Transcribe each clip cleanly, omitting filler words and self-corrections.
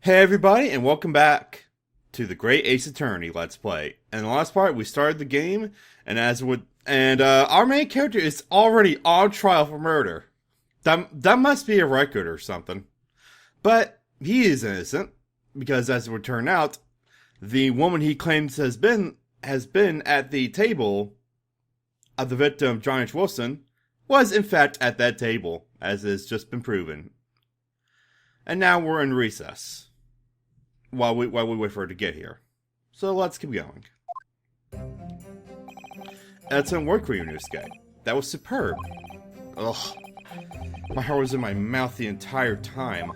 Hey everybody, and welcome back to the Great Ace Attorney Let's Play. In the last part, we started the game, and our main character is already on trial for murder. That must be a record or something. But he is innocent, because as it would turn out, the woman he claims has been at the table of the victim, John H. Wilson, was in fact at that table, as has just been proven. And now we're in recess. While we wait for her to get here. So let's keep going. Excellent work for you, Newsky. That was superb. Ugh. My heart was in my mouth the entire time.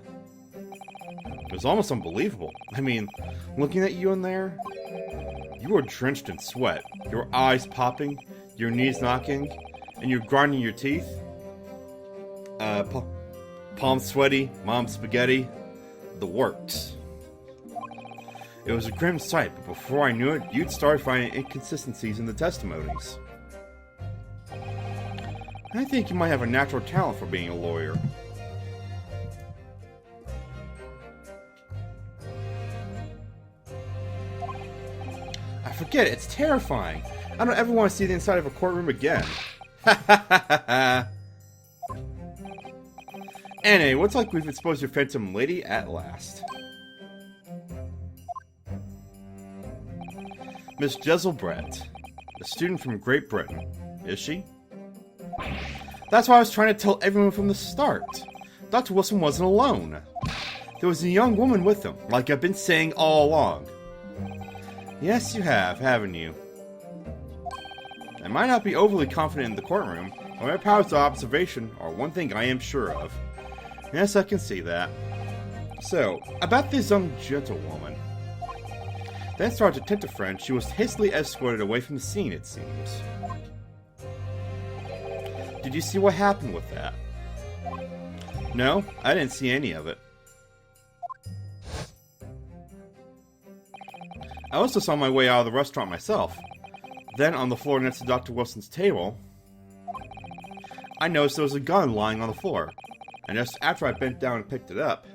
It was almost unbelievable. I mean, looking at you in there, you were drenched in sweat, your eyes popping, your knees knocking, and you're grinding your teeth. Palms sweaty, mom spaghetti, the works. It was a grim sight, but before I knew it, you'd start finding inconsistencies in the testimonies. I think you might have a natural talent for being a lawyer. I forget, it's terrifying. I don't ever want to see the inside of a courtroom again. Ha ha ha ha ha. Anyway, looks like we've exposed your phantom lady at last. Miss Jezaille Brett, a student from Great Britain, is she? That's why I was trying to tell everyone from the start. Dr. Wilson wasn't alone. There was a young woman with him, like I've been saying all along. Yes, you have, haven't you? I might not be overly confident in the courtroom, but my powers of observation are one thing I am sure of. Yes, I can see that. So, about this young gentlewoman. Then to our detective friend, she was hastily escorted away from the scene, it seems. Did you see what happened with that? No, I didn't see any of it. I also saw my way out of the restaurant myself. Then, on the floor next to Dr. Wilson's table, I noticed there was a gun lying on the floor. And just after I bent down and picked it up,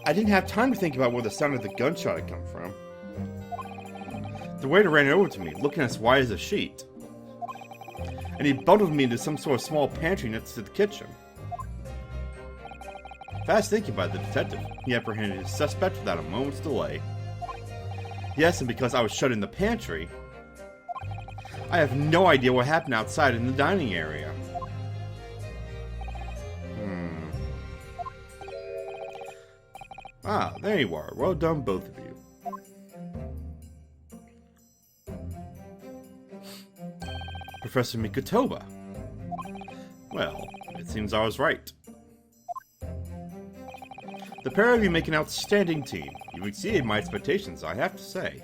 I didn't have time to think about where the sound of the gunshot had come from. The waiter ran over to me, looking as white as a sheet. And he bundled me into some sort of small pantry next to the kitchen. Fast thinking by the detective, he apprehended his suspect without a moment's delay. Yes, and because I was shut in the pantry, I have no idea what happened outside in the dining area. Ah, there you are. Well done, both of you. Professor Mikotoba. Well, it seems I was right. The pair of you make an outstanding team. You exceeded my expectations, I have to say.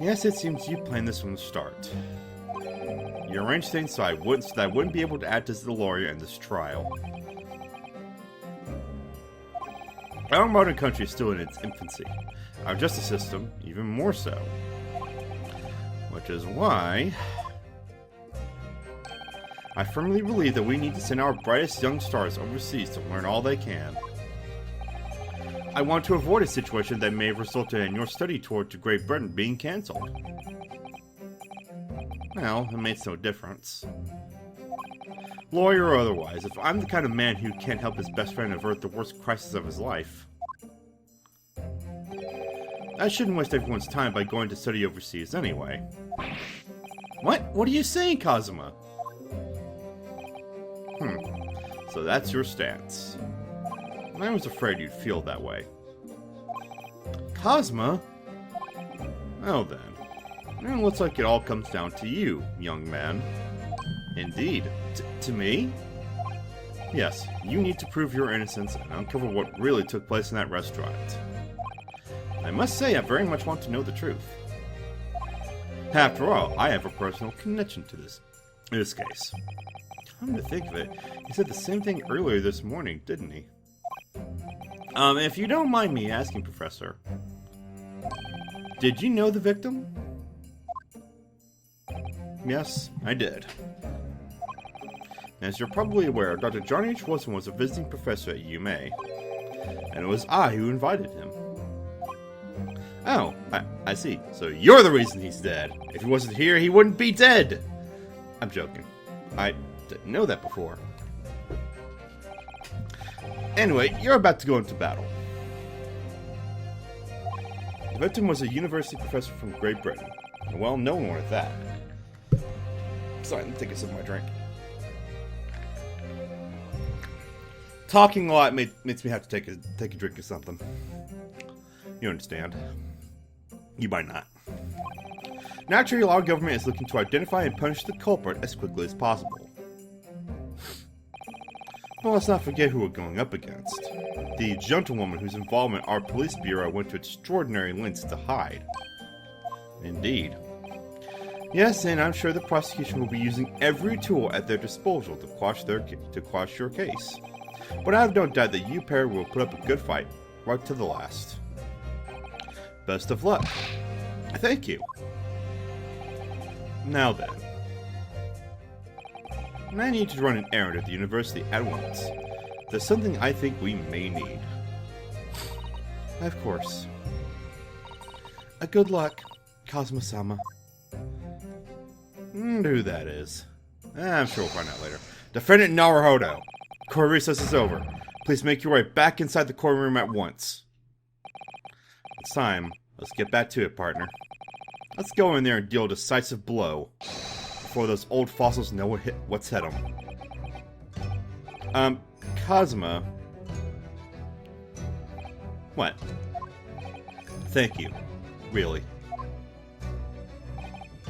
Yes, it seems you planned this from the start. You arranged things so that I wouldn't be able to act as the lawyer in this trial. Our modern country is still in its infancy. Our justice system, even more so. Which is why I firmly believe that we need to send our brightest young stars overseas to learn all they can. I want to avoid a situation that may have resulted in your study tour to Great Britain being cancelled. Well, it makes no difference. Lawyer or otherwise, if I'm the kind of man who can't help his best friend avert the worst crisis of his life, I shouldn't waste everyone's time by going to study overseas anyway. What? What are you saying, Kazuma? So that's your stance. I was afraid you'd feel that way. Kazuma? Oh then. It looks like it all comes down to you, young man. Indeed. To me? Yes, you need to prove your innocence and uncover what really took place in that restaurant. I must say I very much want to know the truth. After all, I have a personal connection to this case. Come to think of it, he said the same thing earlier this morning, didn't he? If you don't mind me asking, Professor, did you know the victim? Yes, I did. As you're probably aware, Dr. Johnny H. Wilson was a visiting professor at UMA, and it was I who invited him. Oh, I see. So you're the reason he's dead. If he wasn't here, he wouldn't be dead! I'm joking. I didn't know that before. Anyway, you're about to go into battle. The victim was a university professor from Great Britain. A well-known one at that. Sorry, let me take a sip of my drink. Talking a lot makes me have to take a drink of something. You understand. You might not. Naturally, our government is looking to identify and punish the culprit as quickly as possible. But let's not forget who we're going up against. The Gentlewoman whose involvement our police bureau went to extraordinary lengths to hide. Indeed. Yes, and I'm sure the prosecution will be using every tool at their disposal to quash your case. But I have no doubt that you pair will put up a good fight, right to the last. Best of luck. Thank you. Now then. I need to run an errand at the university at once. There's something I think we may need. Of course. Good luck, Cosmo-sama. Who that is. I'm sure we'll find out later. Defendant Naruhodo. Court recess is over. Please make your way back inside the courtroom at once. It's time. Let's get back to it, partner. Let's go in there and deal a decisive blow before those old fossils know what's hit them. Cosmo. What? Thank you. Really.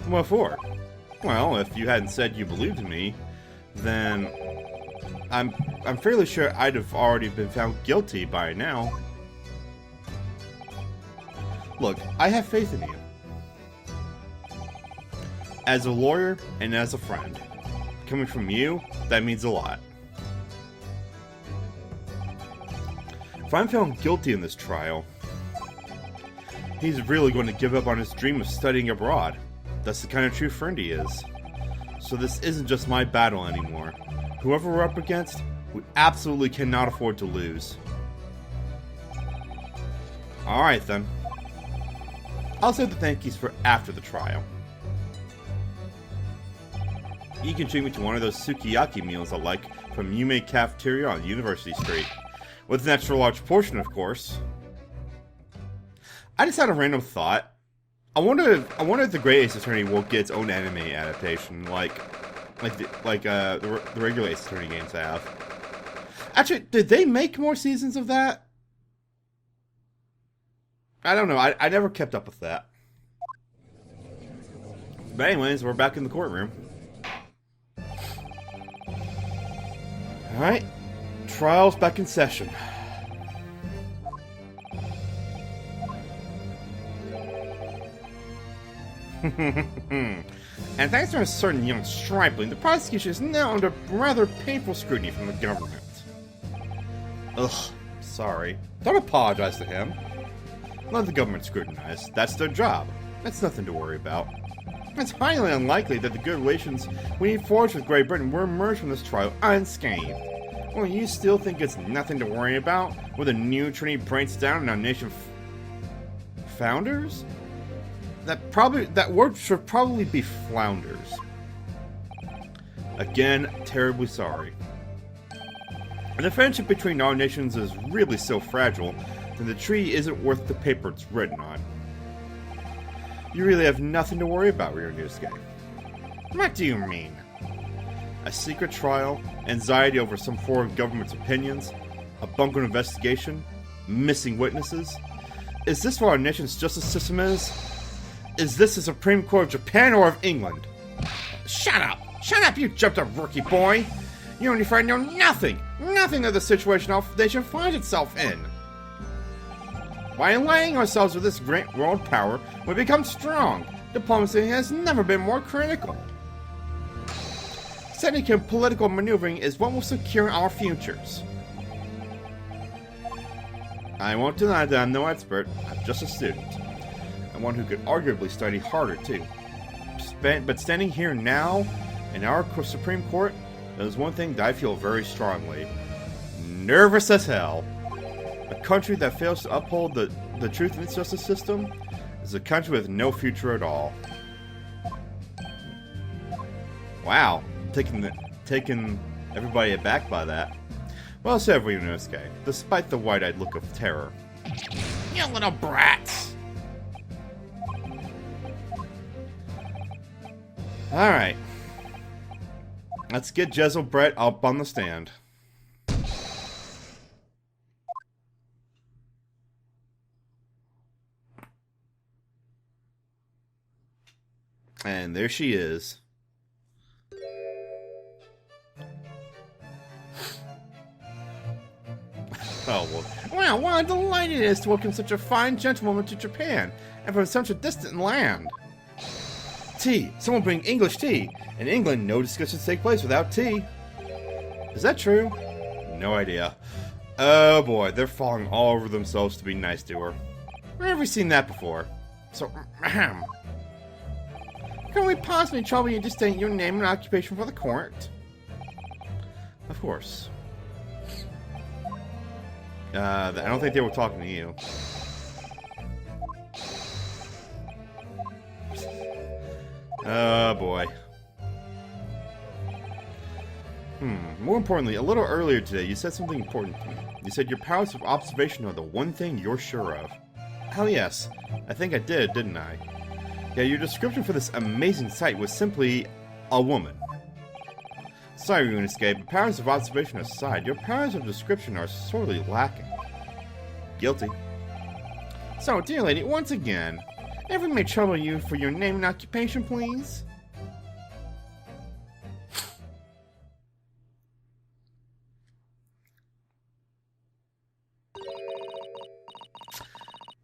What for? Well, if you hadn't said you believed in me, then I'm fairly sure I'd have already been found guilty by now. Look, I have faith in you. As a lawyer and as a friend. Coming from you, that means a lot. If I'm found guilty in this trial, he's really going to give up on his dream of studying abroad. That's the kind of true friend he is. So this isn't just my battle anymore. Whoever we're up against, we absolutely cannot afford to lose. Alright then. I'll save the thank yous for after the trial. You can treat me to one of those sukiyaki meals I like from Yume Cafeteria on University Street. With an extra large portion, of course. I just had a random thought. I wonder if the Great Ace Attorney will get its own anime adaptation, like the regular Ace Attorney games have. Actually, did they make more seasons of that? I don't know. I never kept up with that. But anyways, we're back in the courtroom. Alright. Trial's back in session. And thanks to a certain young stripling, the prosecution is now under rather painful scrutiny from the government. Ugh, sorry. Don't apologize to him. Let the government scrutinize. That's their job. That's nothing to worry about. It's highly unlikely that the good relations we forged with Great Britain will emerge from this trial unscathed. Well, you still think it's nothing to worry about with a new Trinity breaks down in our nation founders? That word should probably be flounders. Again, terribly sorry. And the friendship between our nations is really so fragile that the treaty isn't worth the paper it's written on. You really have nothing to worry about, Ryunosuke. What do you mean? A secret trial, anxiety over some foreign government's opinions, a bungled investigation, missing witnesses? Is this what our nation's justice system is? Is this the Supreme Court of Japan or of England? Shut up! Shut up, you jumped up rookie boy! You and your friend know nothing! Nothing of the situation our nation finds itself in! By aligning ourselves with this great world power, we become strong. Diplomacy has never been more critical. Significant political maneuvering is what will secure our futures. I won't deny that I'm no expert. I'm just a student. And one who could arguably study harder, too. But standing here now, in our Supreme Court, there's one thing that I feel very strongly. Nervous as hell. A country that fails to uphold the truth in its justice system is a country with no future at all. Wow, taking everybody aback by that. Well said, Ryunosuke, despite the wide-eyed look of terror. You little brats! Alright. Let's get Jezaille Brett up on the stand. And there she is. Oh, well, what a delight it is to welcome such a fine gentlewoman to Japan, and from such a distant land. Tea. Someone bring English tea. In England, no discussions take place without tea. Is that true? No idea. Oh boy, they're falling all over themselves to be nice to her. Where have we seen that before? So, ahem. Can we possibly trouble you to state your name and occupation for the court? Of course. I don't think they were talking to you. Oh boy. More importantly, a little earlier today, you said something important to me. You said your powers of observation are the one thing you're sure of. Hell yes. I think I did, didn't I? Yeah, your description for this amazing sight was simply a woman. Sorry, Ryunosuke, but powers of observation aside, your powers of description are sorely lacking. Guilty. So, dear lady, once again, ever may trouble you for your name and occupation, please?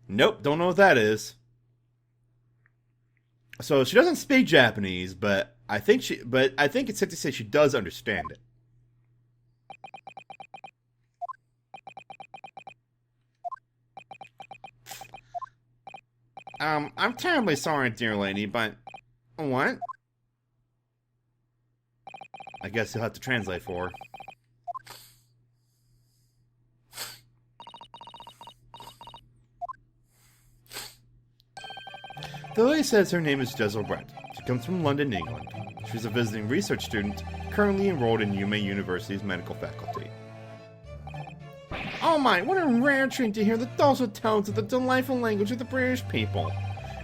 Nope, don't know what that is. So she doesn't speak Japanese, but I think it's safe to say she does understand it. I'm terribly sorry, dear lady, but what? I guess you'll have to translate for her. The lady says her name is Jezaille Brett. She comes from London, England. She's a visiting research student, currently enrolled in Yume University's medical faculty. Oh my, what a rare treat to hear the dulcet tones of the delightful language of the British people.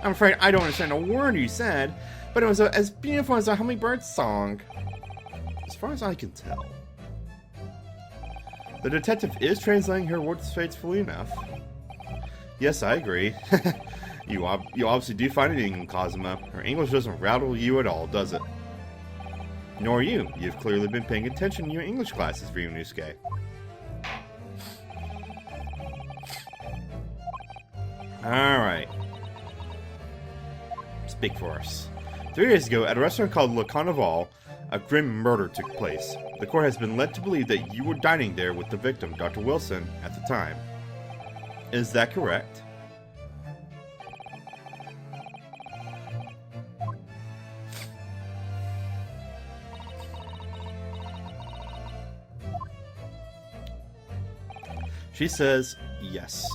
I'm afraid I don't understand a word you said, but it was as beautiful as a hummingbird's song. As far as I can tell. The detective is translating her words faithfully enough. Yes, I agree. You obviously do find it in Kazuma. Her English doesn't rattle you at all, does it? Nor you. You've clearly been paying attention in your English classes, Ryunosuke. Alright. Speak for us. 3 days ago, at a restaurant called Le Carnival, a grim murder took place. The court has been led to believe that you were dining there with the victim, Dr. Wilson, at the time. Is that correct? She says, yes.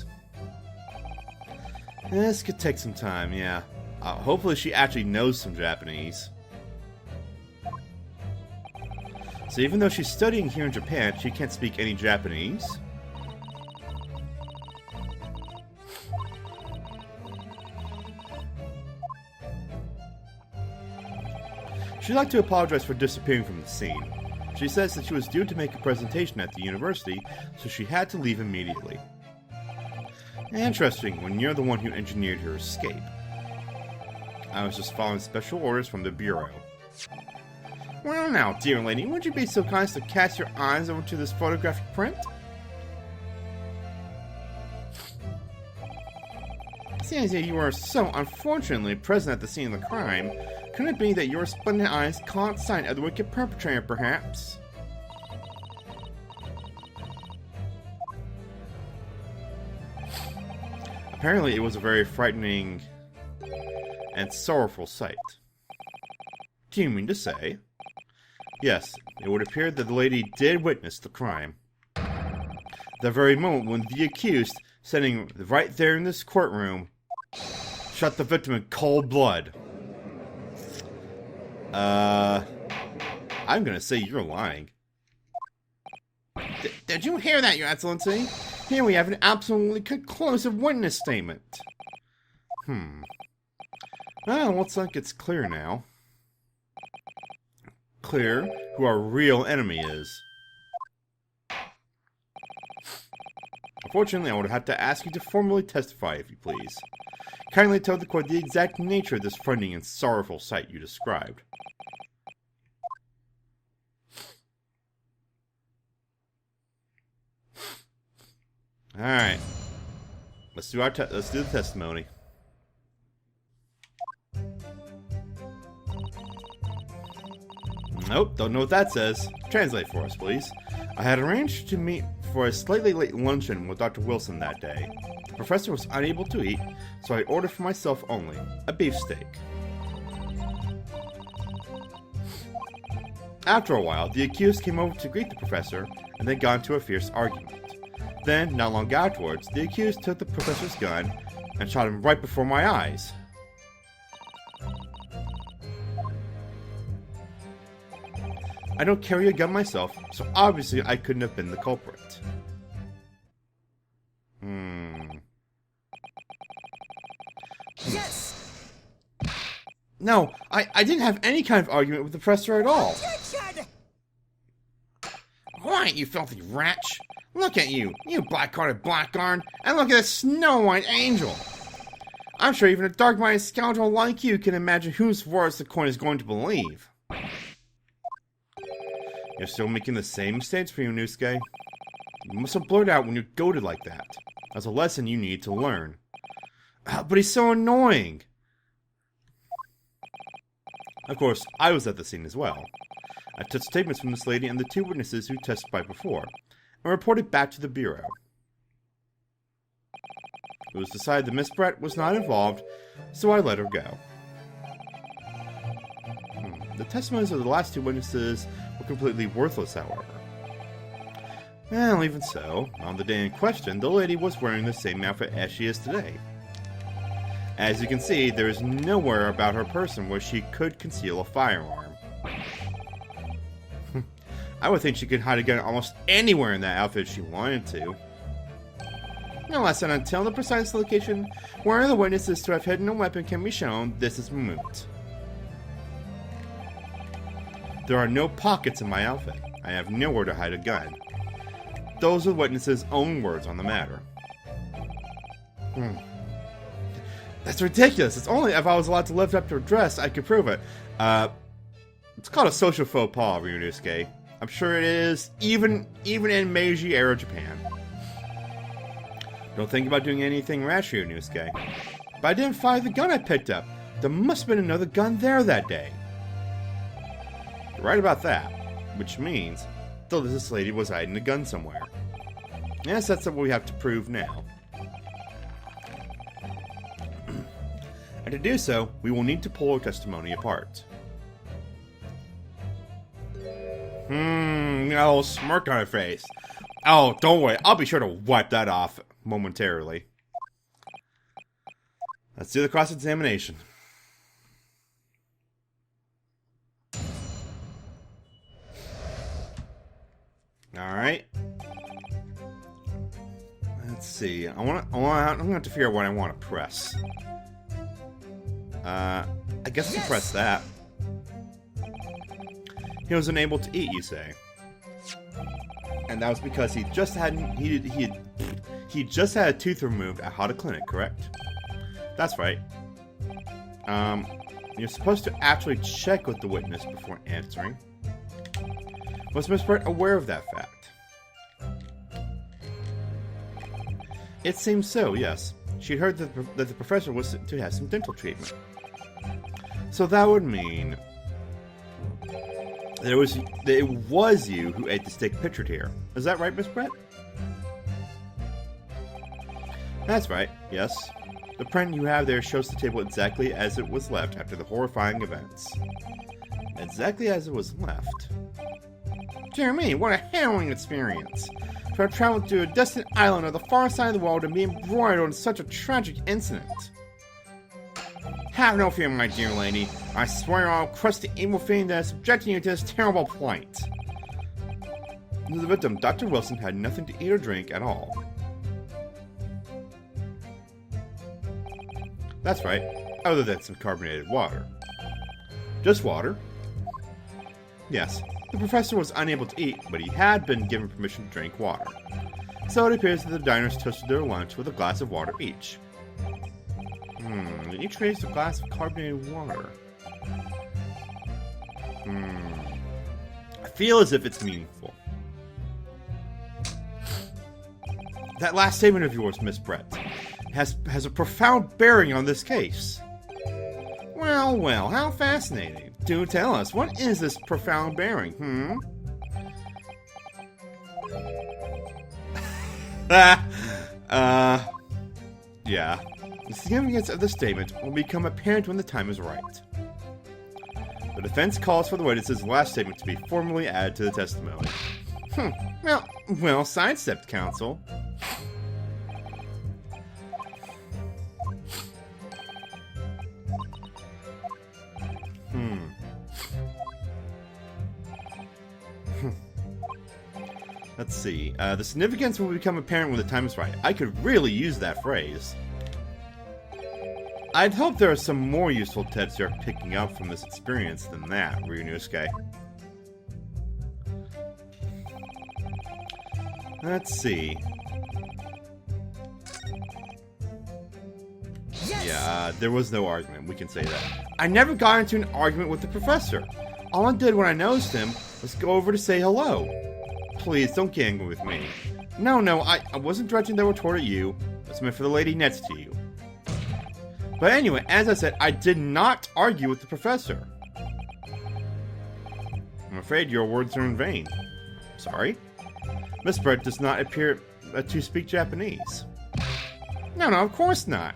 This could take some time, yeah. Hopefully she actually knows some Japanese. So even though she's studying here in Japan, she can't speak any Japanese? She'd like to apologize for disappearing from the scene. She says that she was due to make a presentation at the university, so she had to leave immediately. Interesting, when you're the one who engineered her escape. I was just following special orders from the Bureau. Well now, dear lady, would you be so kind as to cast your eyes over to this photographic print? Seeing as you were so unfortunately present at the scene of the crime, could it be that your splendid eyes caught sight of the wicked perpetrator, perhaps? Apparently it was a very frightening and sorrowful sight. Do you mean to say? Yes, it would appear that the lady did witness the crime. The very moment when the accused, sitting right there in this courtroom, shot the victim in cold blood. I'm gonna say you're lying. Did you hear that, Your Excellency? Here we have an absolutely conclusive witness statement. Well, looks like it's clear now. Clear who our real enemy is. Unfortunately, I would have to ask you to formally testify, if you please. Kindly tell the court the exact nature of this frightening and sorrowful sight you described. Alright. Let's do the testimony. Nope, don't know what that says. Translate for us, please. I had arranged to meet for a slightly late luncheon with Dr. Wilson that day. The professor was unable to eat, so I ordered for myself only a beefsteak. After a while, the accused came over to greet the professor, and they got into a fierce argument. Then, not long afterwards, the accused took the professor's gun and shot him right before my eyes. I don't carry a gun myself, so obviously I couldn't have been the culprit. Yes! No, I didn't have any kind of argument with the professor at all. Objection! Quiet, you filthy wretch! Look at you, you black-hearted blackguard, and look at this snow-white angel! I'm sure even a dark-minded scoundrel like you can imagine whose words the coin is going to believe. You're still making the same mistakes for you, Ryunosuke. You mustn't blurt out when you're goaded like that. That's a lesson you need to learn. But he's so annoying! Of course, I was at the scene as well. I took statements from this lady and the two witnesses who testified before, and reported back to the Bureau. It was decided that Miss Brett was not involved, so I let her go. The testimonies of the last two witnesses were completely worthless, however. Well, even so, on the day in question, the lady was wearing the same outfit as she is today. As you can see, there is nowhere about her person where she could conceal a firearm. I would think she could hide a gun almost anywhere in that outfit if she wanted to. Unless and until the precise location where the witnesses to have hidden a weapon can be shown, this is moot. There are no pockets in my outfit. I have nowhere to hide a gun. Those are the witnesses' own words on the matter. That's ridiculous. It's only if I was allowed to lift up to her dress I could prove it. It's called a social faux pas, Ryunosuke. I'm sure it is, even in Meiji-era Japan. Don't think about doing anything rash, Ryunosuke. But I didn't fire the gun I picked up. There must have been another gun there that day. You're right about that. Which means, that this lady was hiding a gun somewhere. Yes, that's what we have to prove now. And to do so, we will need to pull her testimony apart. Got a little smirk on her face. Oh, don't worry, I'll be sure to wipe that off momentarily. Let's do the cross-examination. Alright. Let's see. I'm gonna have to figure out what I want to press. I guess I can press that. He was unable to eat, you say. And that was because he just had a tooth removed at Hada Clinic, correct? That's right. You're supposed to actually check with the witness before answering. Was Miss Brett aware of that fact? It seems so, yes. She'd heard that the professor was to have some dental treatment. So that would mean that it was you who ate the steak pictured here. Is that right, Miss Brett? That's right, yes. The print you have there shows the table exactly as it was left after the horrifying events. Exactly as it was left. Dear me, what a harrowing experience. To have traveled to a distant island on the far side of the world and be embroiled on such a tragic incident. Have no fear, my dear lady. I swear I'll crush the evil fiend that is subjecting you to this terrible plight. The victim, Dr. Wilson, had nothing to eat or drink at all. That's right, other than some carbonated water. Just water? Yes, the professor was unable to eat, but he had been given permission to drink water. So it appears that the diners toasted their lunch with a glass of water each. Each raised a glass of carbonated water. I feel as if it's meaningful. That last statement of yours, Miss Brett, has a profound bearing on this case. Well, well, how fascinating. Do tell us, what is this profound bearing, Yeah. The significance of the statement will become apparent when the time is right. The defense calls for the witness's last statement to be formally added to the testimony. Well sidestepped, counsel. Let's see. The significance will become apparent when the time is right. I could really use that phrase. I'd hope there are some more useful tips you're picking up from this experience than that, Ryunosuke. Let's see. Yes! Yeah, there was no argument. We can say that. I never got into an argument with the professor. All I did when I noticed him was go over to say hello. Please, don't get angry with me. No, I wasn't directing that retort at you. It's meant for the lady next to you. But anyway, as I said, I did not argue with the professor. I'm afraid your words are in vain. Sorry? Miss Brett does not appear to speak Japanese. No, of course not.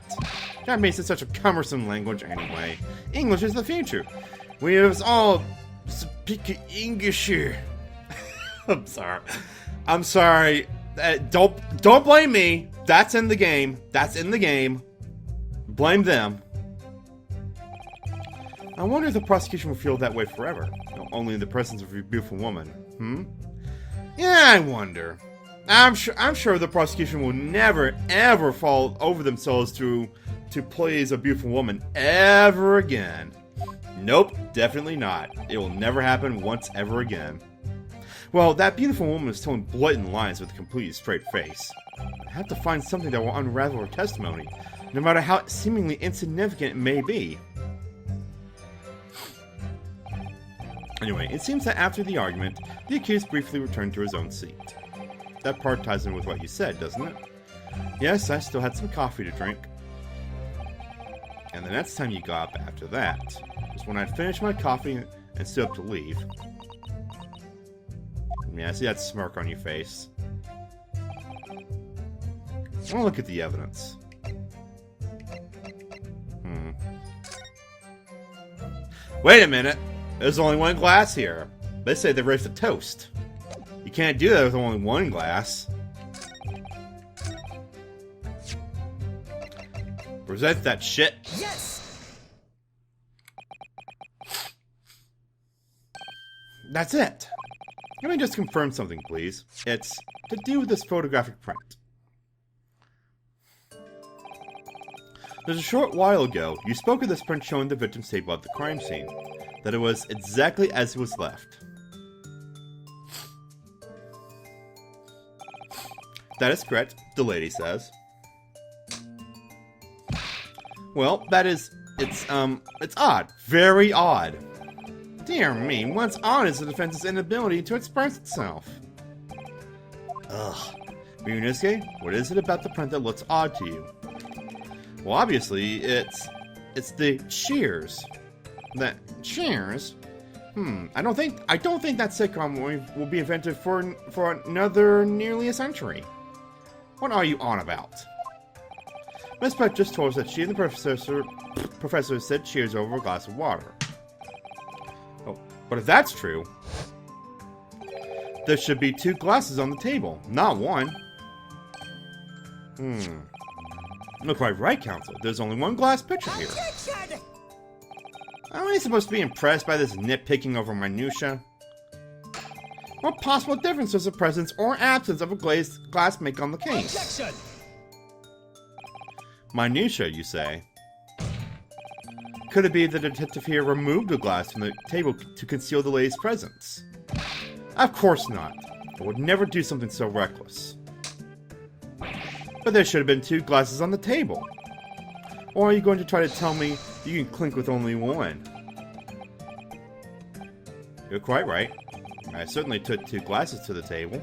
Japanese is such a cumbersome language anyway. English is the future. We must all speak English here. I'm sorry. Don't blame me. That's in the game. Blame them. I wonder if the prosecution will feel that way forever. Only in the presence of a beautiful woman. Yeah, I wonder. I'm sure the prosecution will never, ever fall over themselves to please a beautiful woman ever again. Nope, definitely not. It will never happen once ever again. Well, that beautiful woman is telling blatant lies with a completely straight face. I have to find something that will unravel her testimony, no matter how seemingly insignificant it may be. Anyway, it seems that after the argument, the accused briefly returned to his own seat. That part ties in with what you said, doesn't it? Yes, I still had some coffee to drink. And the next time you got up after that was when I'd finished my coffee and stood up to leave. Yeah, I see that smirk on your face. I want to look at the evidence. Wait a minute! There's only one glass here. They say they raised a toast. You can't do that with only one glass. Present that shit. Yes! That's it. Let me just confirm something, please. It's to do with this photographic print. There's a short while ago, you spoke of this print showing the victim's table at the crime scene. That it was exactly as it was left. That is correct, the lady says. Well, it's odd. Very odd. Dear me, what's odd is the defense's inability to express itself. Ugh. Ryunosuke, what is it about the print that looks odd to you? Well, obviously, it's the shears. That shears? I don't think that sitcom will be invented for another nearly a century. What are you on about? Miss Brett just told us that she and the professor said cheers over a glass of water. Oh, but if that's true, There should be 2 glasses on the table, not 1. You're quite right, Counsel. There's only 1 glass pitcher here. Am I supposed to be impressed by this nitpicking over minutia? What possible difference does the presence or absence of a glazed glass make on the case? Objection! Minutia, you say? Could it be the detective here removed the glass from the table to conceal the lady's presence? Of course not. I would never do something so reckless. But there should have been 2 glasses on the table. Or are you going to try to tell me you can clink with only 1? You're quite right. I certainly took 2 glasses to the table.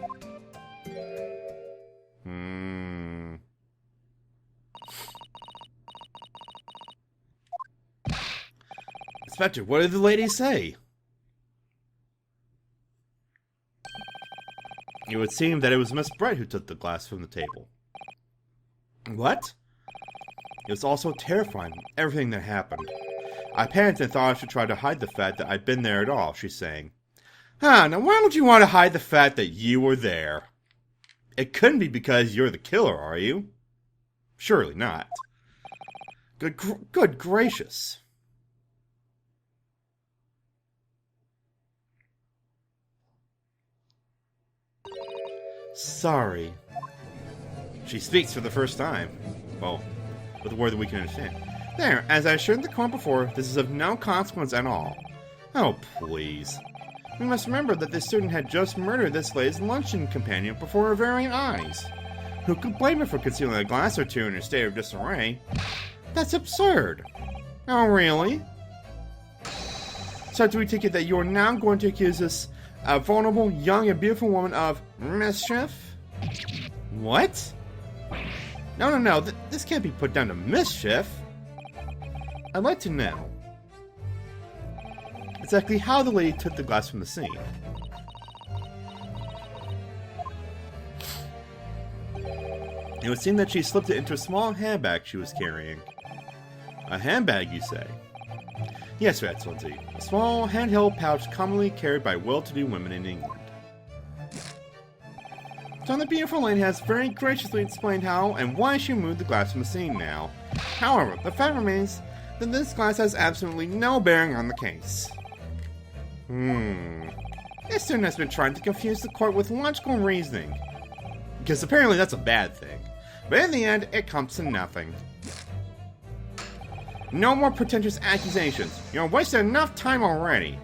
Inspector, what did the lady say? It would seem that it was Miss Brett who took the glass from the table. What? It was also terrifying, everything that happened. I panicked and thought I should try to hide the fact that I'd been there at all, she's saying. Now why would you want to hide the fact that you were there? It couldn't be because you're the killer, are you? Surely not. Good gracious. Sorry. She speaks for the first time. Well, with a word that we can understand. There, as I assured the court before, this is of no consequence at all. Oh, please. We must remember that this student had just murdered this lady's luncheon companion before her very eyes. Who could blame her for concealing a glass or 2 in a state of disarray? That's absurd. Oh, really? So do we take it that you are now going to accuse this vulnerable, young, and beautiful woman of mischief? What? No. This can't be put down to mischief. I'd like to know exactly how the lady took the glass from the scene. It would seem that she slipped it into a small handbag she was carrying. A handbag, you say? Yes, Your Excellency. A small handheld pouch commonly carried by well-to-do women in England. So the beautiful lady has very graciously explained how and why she removed the glass from the scene now. However, the fact remains that this glass has absolutely no bearing on the case. This student has been trying to confuse the court with logical reasoning. Because apparently that's a bad thing. But in the end, it comes to nothing. No more pretentious accusations. You've wasted enough time already.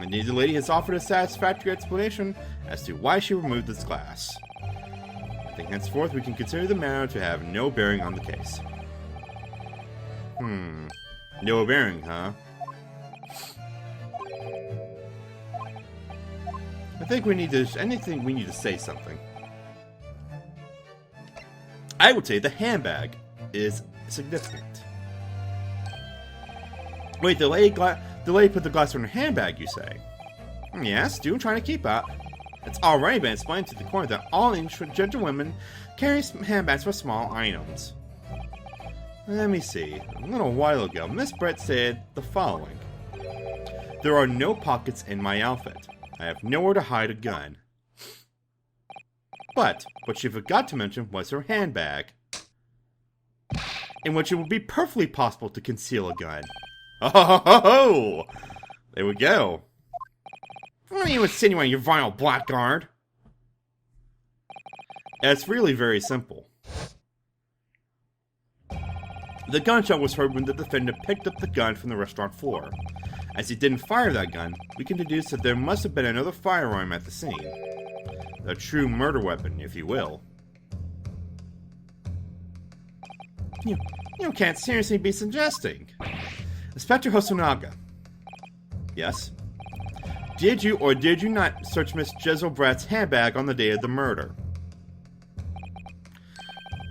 Indeed, the lady has offered a satisfactory explanation as to why she removed this glass. I think henceforth we can consider the matter to have no bearing on the case. No bearing, huh? I think we need to say something. I would say the handbag is significant. Wait, the lady put the glass in her handbag, you say? Yes, do try to keep up. It's already been explained to the court that all English gentlewomen carry handbags for small items. Let me see. A little while ago, Miss Brett said the following. There are no pockets in my outfit. I have nowhere to hide a gun. But what she forgot to mention was her handbag, in which it would be perfectly possible to conceal a gun. Oh! There we go. What are you insinuating, you vile blackguard? It's really very simple. The gunshot was heard when the defendant picked up the gun from the restaurant floor. As he didn't fire that gun, we can deduce that there must have been another firearm at the scene. A true murder weapon, if you will. You can't seriously be suggesting. Inspector Hosonaga. Yes? Did you or did you not search Miss Jezaille Brett's handbag on the day of the murder?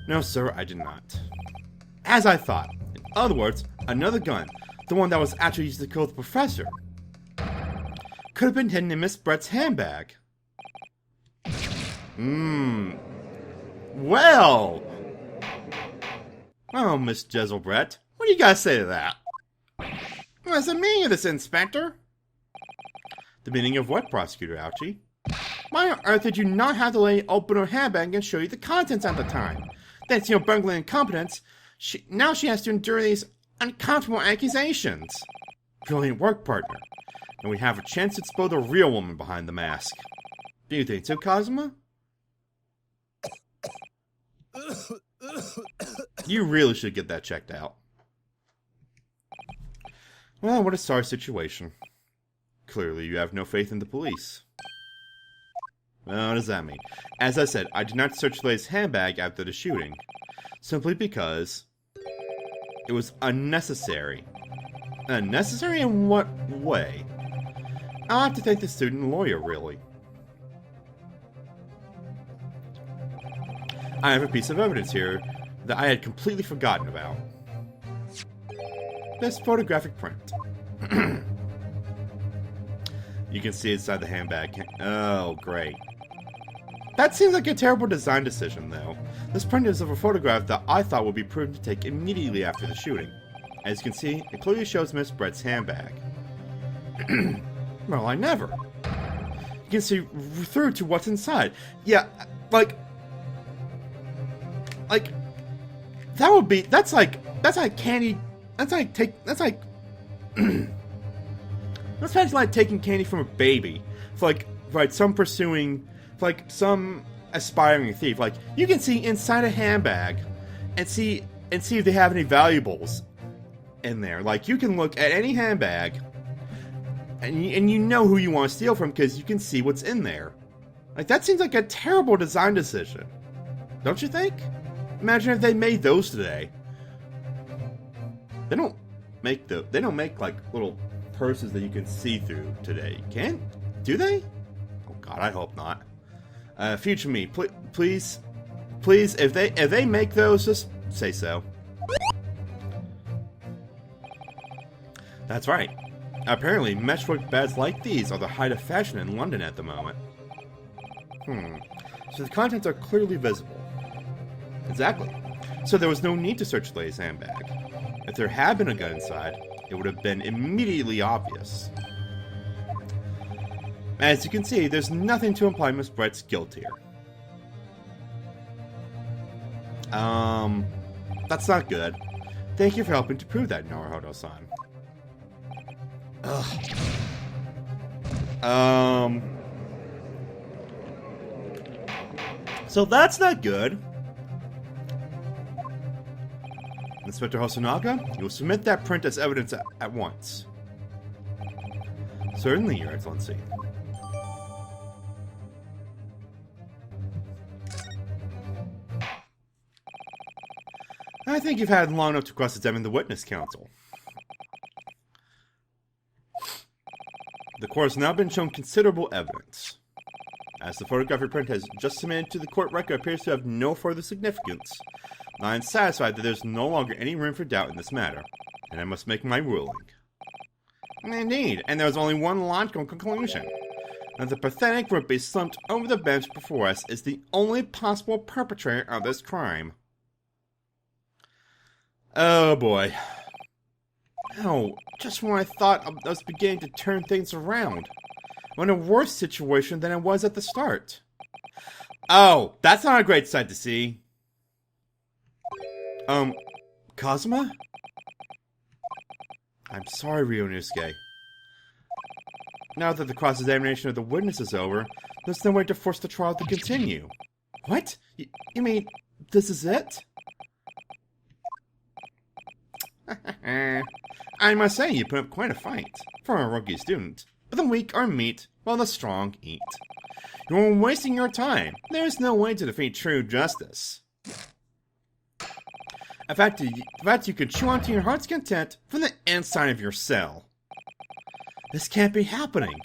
No, sir, I did not. As I thought. In other words, another gun, the one that was actually used to kill the professor, could have been hidden in Miss Brett's handbag. Well, Miss Jezaille Brett, what do you guys say to that? What does it mean, this, Inspector? The meaning of what, Prosecutor Ouchie? Why on earth did you not have the lady open her handbag and show you the contents at the time? That's your bungling incompetence. Now she has to endure these uncomfortable accusations. Brilliant work, partner. And we have a chance to expose the real woman behind the mask. Do you think so, Cosima? You really should get that checked out. Well, what a sorry situation. Clearly, you have no faith in the police. Well, what does that mean? As I said, I did not search Lay's handbag after the shooting. Simply because it was unnecessary. Unnecessary in what way? I'll have to thank the student lawyer, really. I have a piece of evidence here that I had completely forgotten about. This photographic print. You can see inside the handbag. Oh, great. That seems like a terrible design decision, though. This print is of a photograph that I thought would be prudent to take immediately after the shooting. As you can see, it clearly shows Miss Brett's handbag. Well, I never. You can see through to what's inside. Yeah, like that would be, that's like candy, that's like that's like taking candy from a baby. For some aspiring thief. Like, you can see inside a handbag and see if they have any valuables in there. Like, you can look at any handbag and you know who you want to steal from because you can see what's in there. Like, that seems like a terrible design decision. Don't you think? Imagine if they made those today. They don't make like little purses that you can see through today. Do they? Oh God, I hope not. Future me, please, if they make those, just say so. That's right. Apparently, meshwork bags like these are the height of fashion in London at the moment. So the contents are clearly visible. Exactly. So there was no need to search Lay's handbag. If there had been a gun inside, it would have been immediately obvious. As you can see, there's nothing to imply Miss Brett's guilt here. That's not good. Thank you for helping to prove that, Naruhodo-san. So that's not good. Inspector Hosonaga, you will submit that print as evidence at once. Certainly, Your Excellency. I think you've had long enough to cross-examine the witness counsel. The court has now been shown considerable evidence. As the photographic print has just submitted to the court record appears to have no further significance, I am satisfied that there's no longer any room for doubt in this matter, and I must make my ruling. Indeed, and there's only one logical conclusion. That the pathetic groupie slumped over the bench before us is the only possible perpetrator of this crime. Oh boy. Oh, just when I thought I was beginning to turn things around. I'm in a worse situation than I was at the start. Oh, that's not a great sight to see. Cosima? I'm sorry, Ryunosuke. Now that the cross-examination of the witness is over, there's no way to force the trial to continue. What? You mean, this is it? I must say, you put up quite a fight for a rookie student. But the weak are meat, while the strong eat. You're wasting your time. There is no way to defeat true justice. In fact, you could chew on to your heart's content from the inside of your cell. This can't be happening.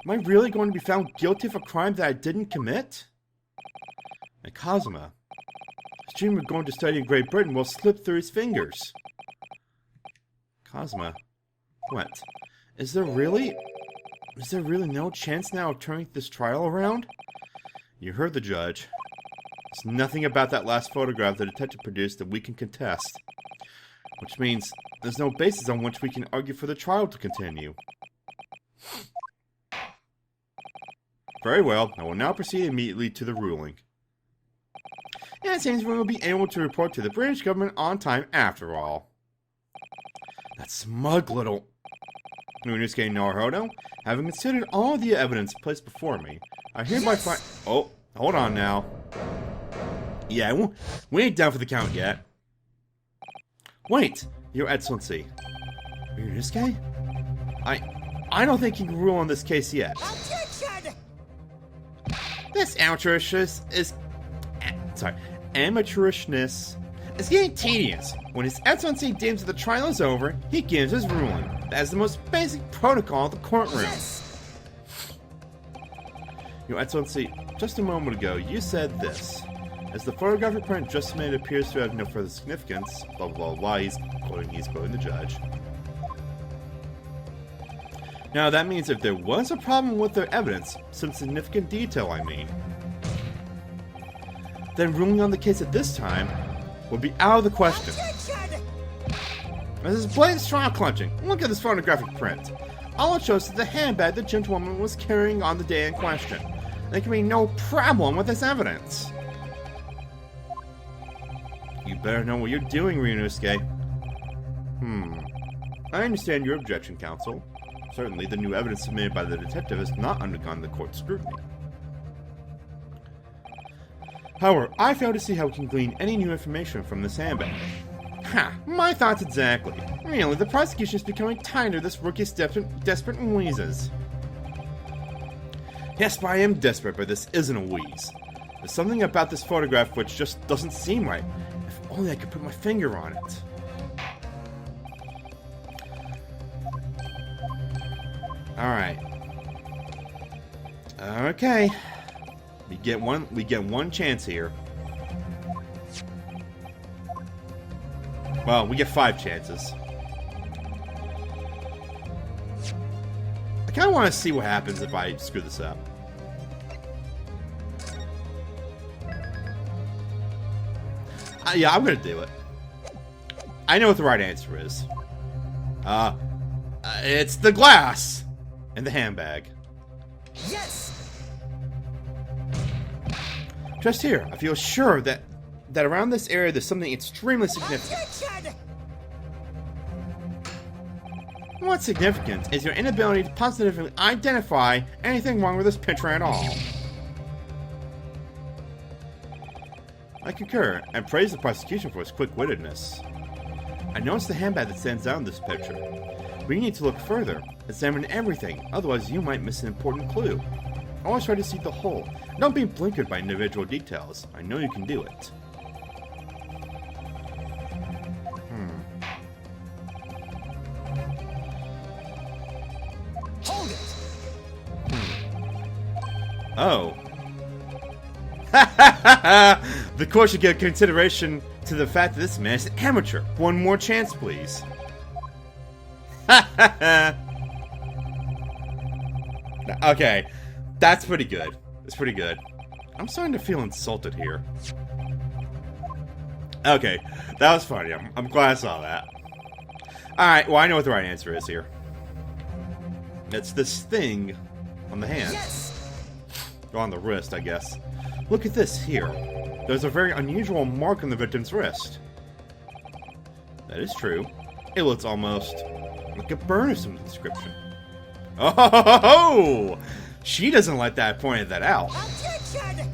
Am I really going to be found guilty of a crime that I didn't commit? And Cosima, his dream of going to study in Great Britain will slip through his fingers. Cosima, what? Is there really no chance now of turning this trial around? You heard the judge. There's nothing about that last photograph the detective produced that we can contest. Which means there's no basis on which we can argue for the trial to continue. Very well, I will now proceed immediately to the ruling. And it seems we will be able to report to the British government on time after all. That smug little... Ryunosuke Naruhodo, having considered all the evidence placed before me, I hereby find... Oh, hold on now. Yeah, we ain't down for the count yet. Wait, Your Excellency. Ryunosuke? I don't think you can rule on this case yet. Objection! This amateurishness is getting tedious. When His Excellency deems that the trial is over, he gives his ruling. That is the most basic protocol of the courtroom. Yes. Your Excellency, just a moment ago, you said this. As the photographic print just made appears to have no further significance, blah blah blah, he's quoting the judge. Now that means if there was a problem with their evidence, some significant detail I mean, then ruling on the case at this time would be out of the question. Objection! This is blatant straw clutching. Look at this photographic print. All it shows is the handbag the gentlewoman was carrying on the day in question. There can be no problem with this evidence. You better know what you're doing, Ryunosuke. I understand your objection, counsel. Certainly, the new evidence submitted by the detective has not undergone the court's scrutiny. However, I fail to see how we can glean any new information from this handbag. Ha! My thoughts exactly. Really, the prosecution is becoming tired of this rookie's desperate wheezes. Yes, I am desperate, but this isn't a wheeze. There's something about this photograph which just doesn't seem right. If only I could put my finger on it. Alright. Okay. We get one chance here. Well, we get 5 chances. I kinda wanna see what happens if I screw this up. Yeah, I'm gonna do it. I know what the right answer is. It's the glass and the handbag. Yes! Just here, I feel sure that around this area there's something extremely significant. Objection! What's significant is your inability to positively identify anything wrong with this picture at all. I concur, and praise the prosecution for its quick-wittedness. I noticed the handbag that stands out in this picture. But you need to look further, examine everything, otherwise you might miss an important clue. Always try to see the whole. Don't be blinkered by individual details. I know you can do it. Hold it! Oh. The court should give consideration to the fact that this man is an amateur. One more chance, please. Okay, that's pretty good. It's pretty good. I'm starting to feel insulted here. Okay, that was funny. I'm glad I saw that. Alright, well I know what the right answer is here. It's this thing on the hand. Yes! Or on the wrist, I guess. Look at this here. There's a very unusual mark on the victim's wrist. That is true. It looks almost like a burn of some description. Oh! She doesn't like that I pointed that out. Objection!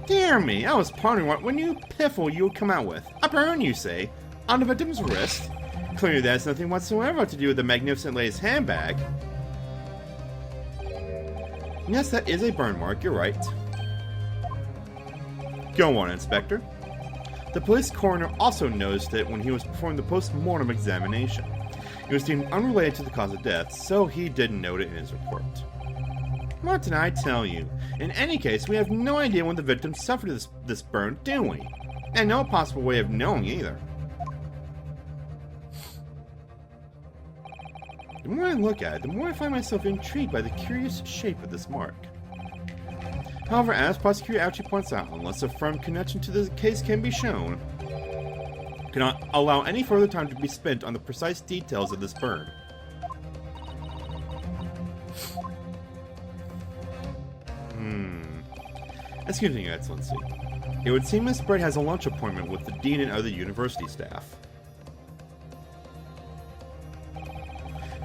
Dear me, I was pondering what new piffle you would come out with. A burn, you say? On the victim's wrist? Clearly that has nothing whatsoever to do with the magnificent lady's handbag. Yes, that is a burn mark, you're right. Go on, Inspector. The police coroner also noticed it when he was performing the post-mortem examination. It was deemed unrelated to the cause of death, so he didn't note it in his report. What did I tell you? In any case, we have no idea when the victim suffered this burn, do we? And no possible way of knowing either. The more I look at it, the more I find myself intrigued by the curious shape of this mark. However, as Prosecutor Ouchie points out, unless a firm connection to the case can be shown, cannot allow any further time to be spent on the precise details of this burn. Excuse me, Your Excellency. It would seem Miss Brett has a lunch appointment with the Dean and other university staff.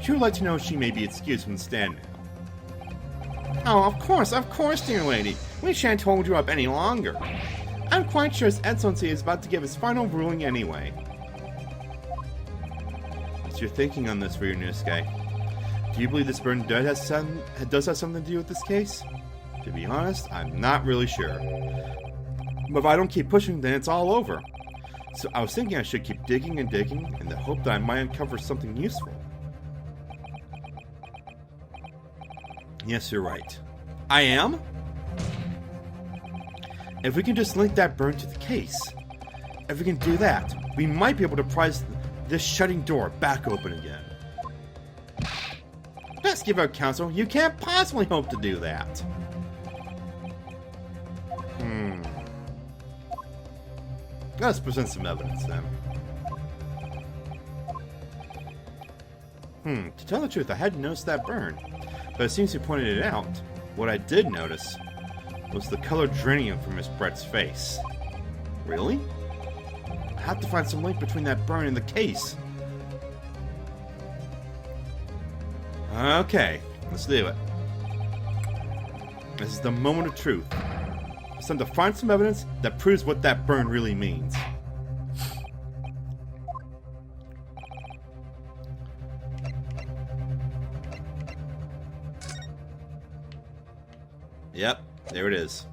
She would like to know if she may be excused from the stand now. Oh, of course, dear lady. We shan't hold you up any longer. I'm quite sure His Excellency is about to give his final ruling anyway. What's your thinking on this, Ryunosuke? Do you believe this burn does have something to do with this case? To be honest, I'm not really sure. But if I don't keep pushing, then it's all over. So I was thinking I should keep digging and digging in the hope that I might uncover something useful. Yes, you're right. I am? If we can just link that burn to the case, if we can do that, we might be able to prise this shutting door back open again. Best give out counsel, you can't possibly hope to do that. Let's present some evidence then. To tell the truth, I hadn't noticed that burn, but it seems you pointed it out. What I did notice was the color draining from Miss Brett's face. Really? I have to find some link between that burn and the case. Okay, let's do it. This is the moment of truth. It's time to find some evidence that proves what that burn really means. Yep, there it is.